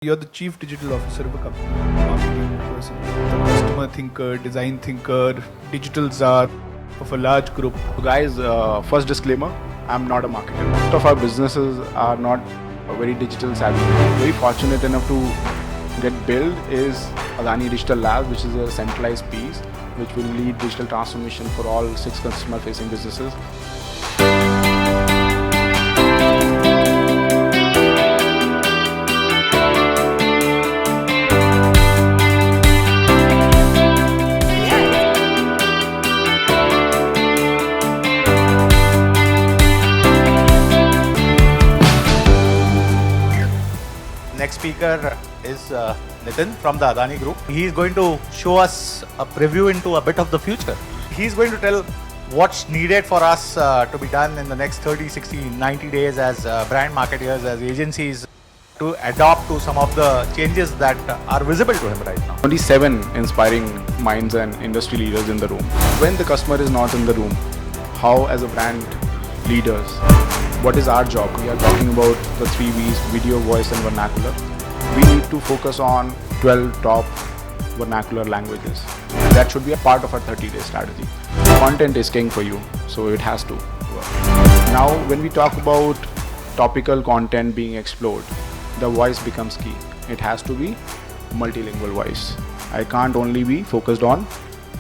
You're the chief digital officer of a company, marketing person, the customer thinker, design thinker, digital czar of a large group. So guys, first disclaimer, I'm not a marketer. Most of our businesses are not very digital savvy. Very fortunate enough to get built is Adani Digital Labs, which is a centralized piece which will lead digital transformation for all 6 customer facing businesses. Next speaker is Nitin from the Adani Group. He is going to show us a preview into a bit of the future. He is going to tell what's needed for us to be done in the next 30, 60, 90 days as brand marketers, as agencies, to adopt to some of the changes that are visible to him right now. 27 inspiring minds and industry leaders in the room. When the customer is not in the room, how as a brand leaders, what is our job? We are talking about the 3 V's: video, voice and vernacular. We need to focus on 12 top vernacular languages. That should be a part of our 30-day strategy. Content is king for you, so it has to work. Now, when we talk about topical content being explored, the voice becomes key. It has to be multilingual voice. I can't only be focused on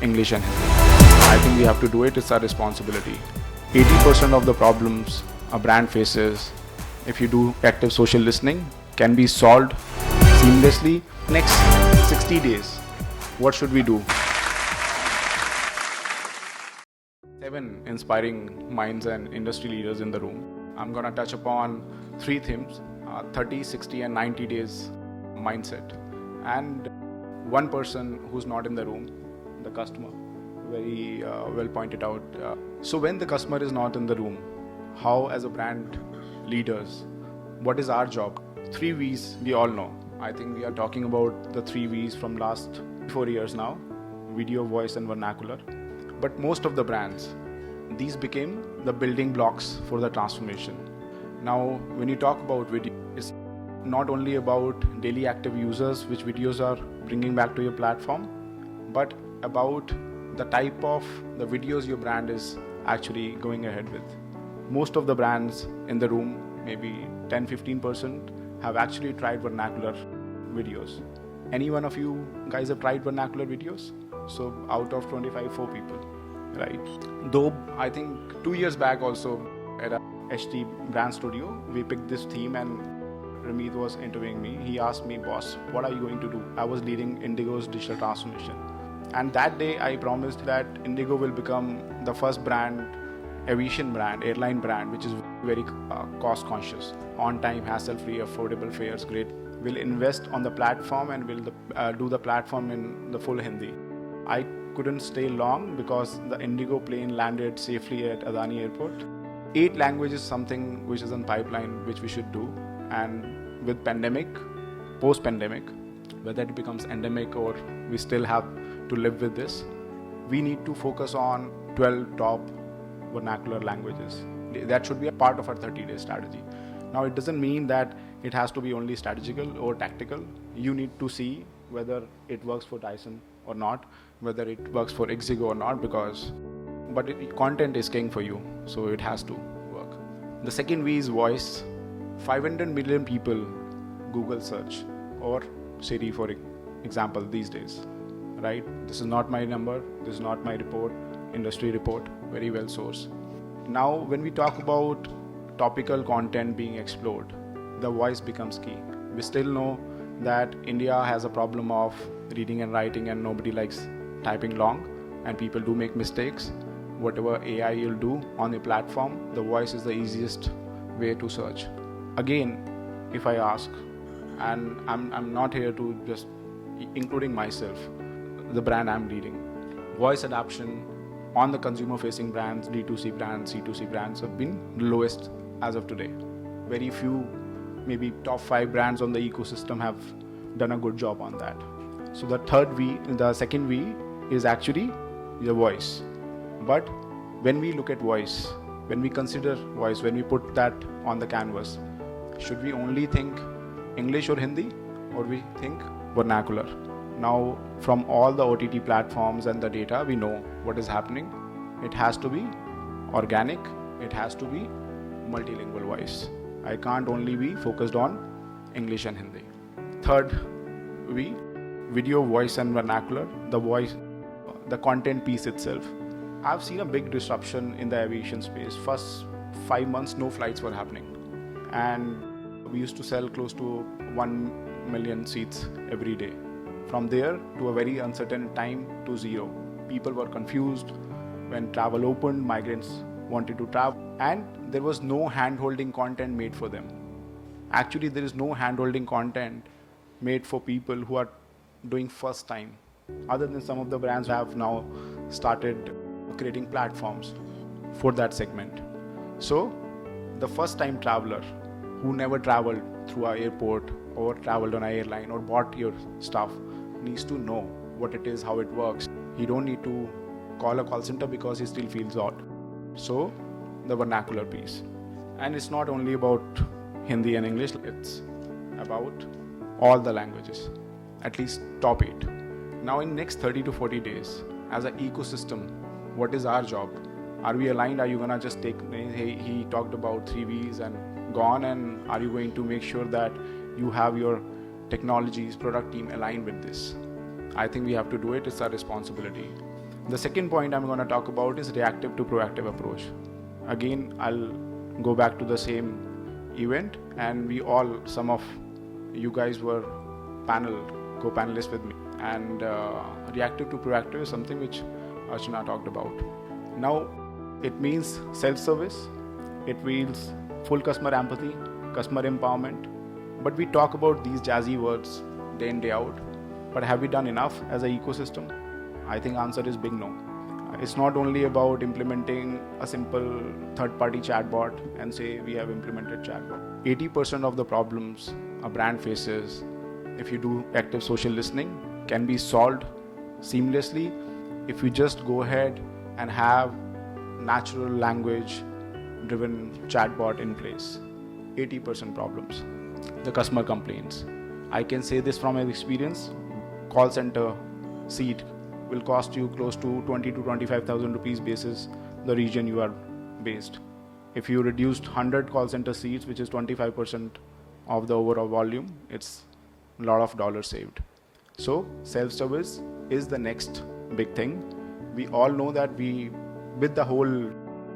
English and Hindi. I think we have to do it. It's our responsibility. 80% of the problems a brand faces, if you do active social listening, can be solved seamlessly. Next 60 days, what should we do? 7 inspiring minds and industry leaders in the room. I'm gonna touch upon 3 themes: 30, 60 and 90 days mindset. And one person who's not in the room, the customer. Very well pointed out. So when the customer is not in the room, how as a brand leaders, what is our job? 3 V's we all know. I think we are talking about the 3 V's from last 4 years now: video, voice and vernacular. But most of the brands, these became the building blocks for the transformation. Now when you talk about video, it's not only about daily active users which videos are bringing back to your platform, but about the type of the videos your brand is actually going ahead with. Most of the brands in the room, maybe 10-15%, have actually tried vernacular videos. Any one of you guys have tried vernacular videos? So out of 25, 4 people, right? Though I think 2 years back also at a HT brand studio, we picked this theme and Ramit was interviewing me. He asked me, "Boss, what are you going to do?" I was leading Indigo's digital transformation. And that day I promised that Indigo will become the first brand, aviation brand, airline brand, which is very cost conscious, on time, hassle free, affordable fares, great. Will invest on the platform and will do the platform in the full Hindi. I couldn't stay long because the Indigo plane landed safely at Adani Airport. 8 languages, something which is in pipeline, which we should do. And with pandemic, post-pandemic, whether it becomes endemic or we still have to live with this, we need to focus on 12 top vernacular languages. That should be a part of our 30-day strategy. Now it doesn't mean that it has to be only strategical or tactical. You need to see whether it works for Dyson or not, whether it works for Ixigo or not, content is king for you, so it has to work. The second V is voice. 500 million people Google search or Siri for example these days, right? This is not my number, this is not my report, industry report, very well sourced. Now when we talk about topical content being explored, the voice becomes key. We still know that India has a problem of reading and writing and nobody likes typing long and people do make mistakes. Whatever AI you'll do on the platform, the voice is the easiest way to search. Again, if I ask, and I'm not here to just including myself, the brand I'm leading, voice adoption on the consumer facing brands, D2C brands, C2C brands have been the lowest as of today. Very few, maybe top 5 brands on the ecosystem have done a good job on that. So the second V is actually the voice. But when we look at voice, when we consider voice, when we put that on the canvas, should we only think English or Hindi, or we think vernacular. Now, from all the OTT platforms and the data, we know what is happening. It has to be organic, it has to be multilingual voice. I can't only be focused on English and Hindi. Third, video, voice, and vernacular, the content piece itself. I've seen a big disruption in the aviation space. First 5 months, no flights were happening. And we used to sell close to 1 million seats every day. From there to a very uncertain time to zero. People were confused. When travel opened, migrants wanted to travel. And there was no hand-holding content made for them. Actually, there is no hand-holding content made for people who are doing first time. Other than some of the brands have now started creating platforms for that segment. So, the first time traveler who never traveled through an airport or traveled on an airline or bought your stuff needs to know what it is, how it works. He don't need to call a call center because he still feels odd. So, the vernacular piece. And it's not only about Hindi and English, it's about all the languages, at least top 8. Now in next 30 to 40 days, as an ecosystem, what is our job? Are we aligned? Are you gonna just take, hey, he talked about 3 V's and gone, and are you going to make sure that you have your technologies, product team aligned with this? I think we have to do it, it's our responsibility. The second point I'm gonna talk about is reactive to proactive approach. Again, I'll go back to the same event, and some of you guys were co-panelists with me. And reactive to proactive is something which Archana talked about. Now, it means self-service, it means full customer empathy, customer empowerment. But we talk about these jazzy words day in, day out. But have we done enough as an ecosystem? I think answer is big no. It's not only about implementing a simple third-party chatbot and say we have implemented chatbot. 80% of the problems a brand faces, if you do active social listening, can be solved seamlessly if you just go ahead and have natural language driven chatbot in place. 80% problems. The customer complaints. I can say this from my experience. Call center seat will cost you close to 20 to 25,000 rupees basis the region you are based. If you reduced 100 call center seats, which is 25% of the overall volume, it's a lot of dollars saved. So self-service is the next big thing. We all know that with the whole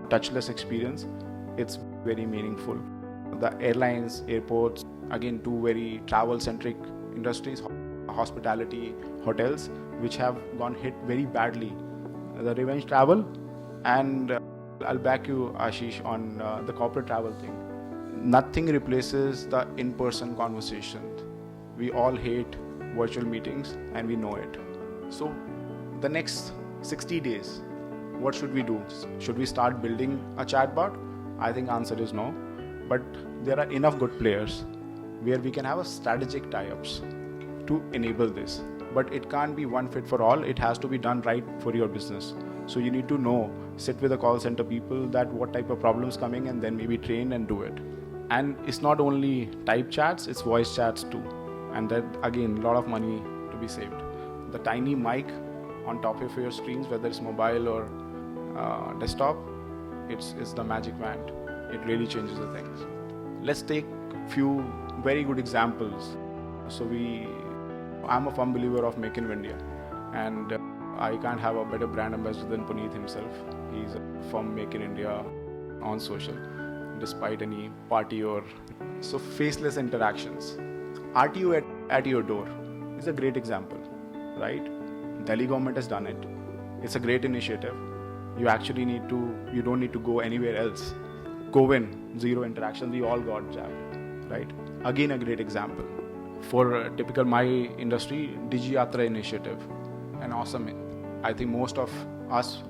touchless experience, it's very meaningful. The airlines, airports, again, two very travel-centric industries, hospitality, hotels, which have gone hit very badly. The revenge travel, and I'll back you, Ashish, on the corporate travel thing. Nothing replaces the in-person conversation. We all hate virtual meetings and we know it. So the next 60 days, what should we do? Should we start building a chatbot? I think answer is no. But there are enough good players where we can have a strategic tie-ups to enable this. But it can't be one fit for all. It has to be done right for your business. So you need to know, sit with the call center people, that what type of problems coming, and then maybe train and do it. And it's not only type chats, it's voice chats too. And that, again, a lot of money to be saved. The tiny mic on top of your screens, whether it's mobile or desktop, it's the magic wand. It really changes the things. Let's take few very good examples. So I'm a firm believer of Make in India, and I can't have a better brand ambassador than Puneet himself. He's from Make in India on social, despite any party or so faceless interactions. RTO at your door is a great example, right? Delhi government has done it. It's a great initiative. You don't need to go anywhere else. COVID, zero interaction, we all got jabbed, right? Again, a great example. For typical my industry, DigiYatra initiative, an awesome. I think most of us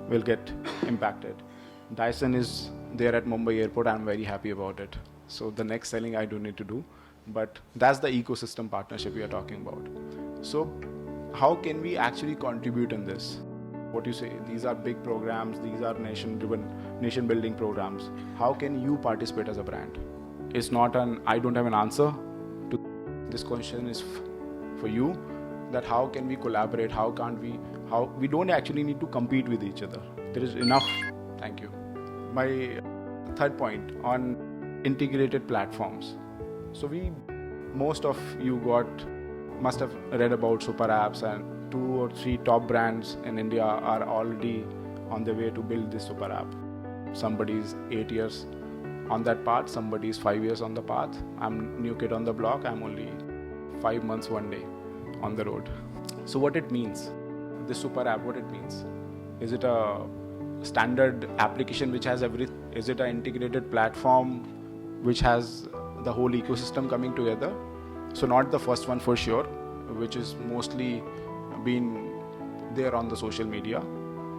will get impacted. Dyson is there at Mumbai airport. I'm very happy about it. So the next selling I do need to do, but that's the ecosystem partnership we are talking about. So how can we actually contribute in this? What you say, these are big programs, these are nation building programs. How can you participate as a brand? It's not I don't have an answer to this question is for you, that how can we collaborate, how we don't actually need to compete with each other. There is enough. Thank you. My third point on integrated platforms. So most of you must have read about super apps, and 2 or 3 top brands in India are already on the way to build this super app. Somebody is 8 years on that path, somebody is 5 years on the path. I'm new kid on the block, I'm only 5 months one day on the road. So what it means, this super app, what it means? Is it a standard application which has everything? Is it an integrated platform which has the whole ecosystem coming together? So not the first one for sure, which is mostly been there on the social media,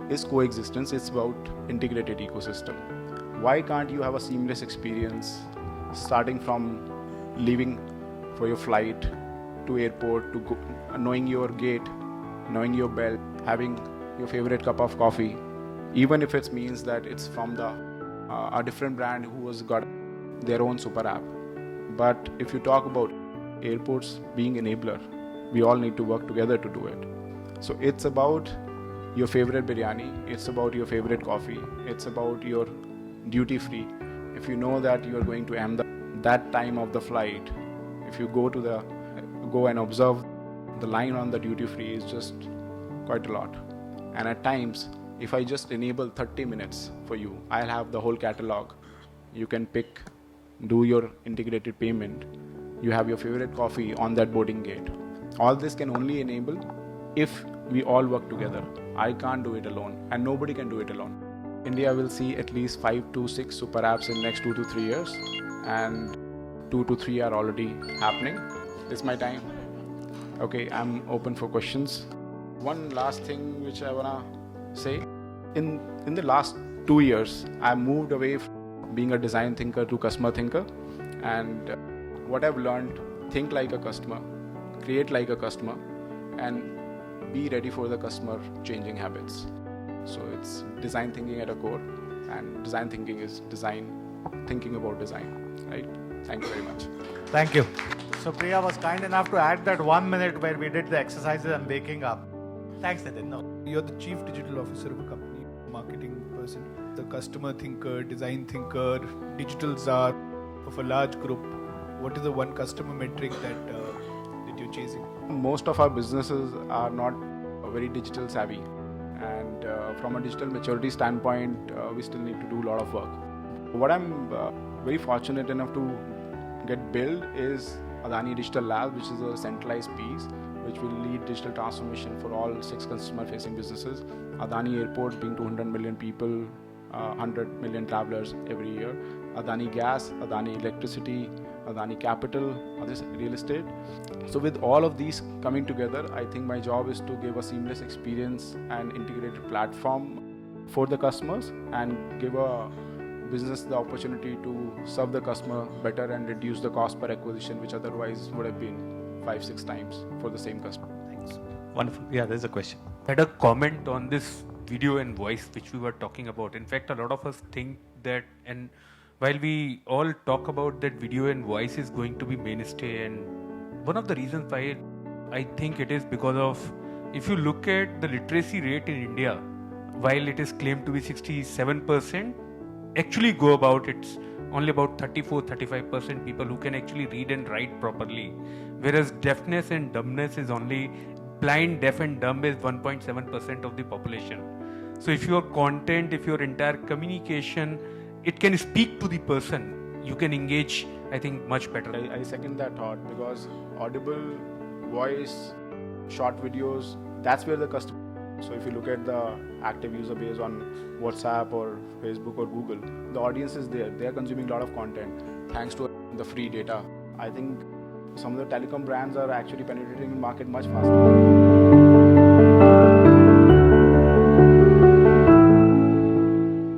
is coexistence. It's about integrated ecosystem. Why can't you have a seamless experience starting from leaving for your flight to airport, to go, knowing your gate, knowing your bell, having your favorite cup of coffee, even if it means that it's from a different brand who has got their own super app. But if you talk about airports being enabler, we all need to work together to do it. So it's about your favorite biryani, it's about your favorite coffee, it's about your duty free. If you know that you are going to Ahmedabad that time of the flight, if you go and observe the line on the duty free is just quite a lot. And at times, if I just enable 30 minutes for you, I'll have the whole catalog. You can pick, do your integrated payment. You have your favorite coffee on that boarding gate. All this can only enable if we all work together. I can't do it alone, and nobody can do it alone. India will see at least 5 to 6 super apps in next 2 to 3 years, and 2 to 3 are already happening. It's my time. Okay, I'm open for questions. One last thing which I wanna say, in the last 2 years, I moved away from being a design thinker to customer thinker, and what I've learned, think like a customer, create like a customer, and be ready for the customer changing habits. So it's design thinking at a core, and design thinking is thinking about design, right? Thank you very much. Thank you. So Priya was kind enough to add that 1 minute where we did the exercises and waking up. Thanks, Nitin. No. You're the chief digital officer of a company, marketing person, the customer thinker, design thinker, digital czar of a large group. What is the one customer metric that you're chasing? Most of our businesses are not very digital savvy, and from a digital maturity standpoint, we still need to do a lot of work. What I'm very fortunate enough to get built is Adani Digital Lab, which is a centralized piece which will lead digital transformation for all 6 customer-facing businesses. Adani Airport being 200 million people, 100 million travelers every year. Adani Gas, Adani Electricity, Adani Capital, this real estate. So with all of these coming together, I think my job is to give a seamless experience and integrated platform for the customers, and give a business the opportunity to serve the customer better and reduce the cost per acquisition, which otherwise would have been 5-6 times for the same customer. Thanks. Wonderful. Yeah, there's a question. I had a comment on this video and voice which we were talking about. In fact, a lot of us think that, and while we all talk about that video and voice is going to be mainstay, and one of the reasons why I think it is because of, if you look at the literacy rate in India, while it is claimed to be 67%, actually go about it's only about 34-35% people who can actually read and write properly, whereas deafness and dumbness is only, blind, deaf and dumb is 1.7% of the population. So if your content, if your entire communication, it can speak to the person, you can engage, I think, much better. I second that thought, because audible, voice, short videos, that's where the customer. So if you look at the active user base on WhatsApp or Facebook or Google, the audience is there. They are consuming a lot of content thanks to the free data. I think some of the telecom brands are actually penetrating the market much faster.